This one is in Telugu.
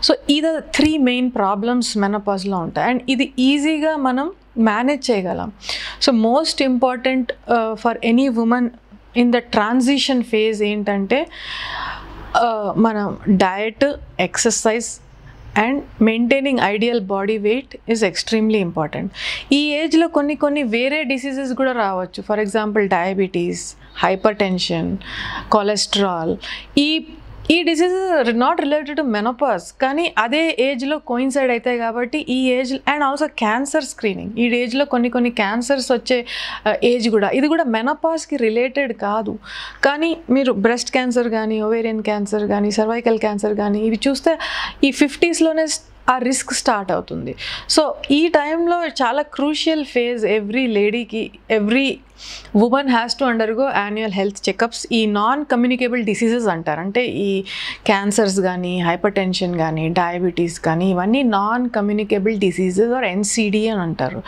సో ఇది 3 మెయిన్ ప్రాబ్లమ్స్ మెనోపాజ్లో ఉంటాయి అండ్ ఇది ఈజీగా మనం మేనేజ్ చేయగలం. So most important for any women in the transition phase ఏంటంటే మనం diet, exercise and maintaining ideal body weight is extremely important. ఈ ఏజ్లో కొన్ని వేరే డిసీజెస్ కూడా రావచ్చు. For example diabetes, hypertension, cholesterol. ఈ diseases not related to menopause, కానీ అదే ఏజ్లో కోయిన్సైడ్ అవుతాయి కాబట్టి ఈ age and also cancer screening. ఈ ఏజ్లో కొన్ని క్యాన్సర్స్ వచ్చే ఏజ్ కూడా, ఇది కూడా మెనోపాజ్కి రిలేటెడ్ కాదు. కానీ మీరు బ్రెస్ట్ క్యాన్సర్ కానీ, ఓవేరియన్ క్యాన్సర్ కానీ, సర్వైకల్ క్యాన్సర్ కానీ ఇవి చూస్తే ఈ 50స్లోనే ఆ రిస్క్ స్టార్ట్ అవుతుంది. సో ఈ టైంలో చాలా క్రూషియల్ ఫేజ్. ఎవ్రీ లేడీకి, every women has to undergo annual health checkups. ఈ నాన్ కమ్యూనికేబుల్ డిసీజెస్ అంటారు, అంటే ఈ క్యాన్సర్స్ కానీ, హైపర్ టెన్షన్ కానీ, డయాబెటీస్ కానీ, ఇవన్నీ non communicable diseases or NCD అని అంటారు.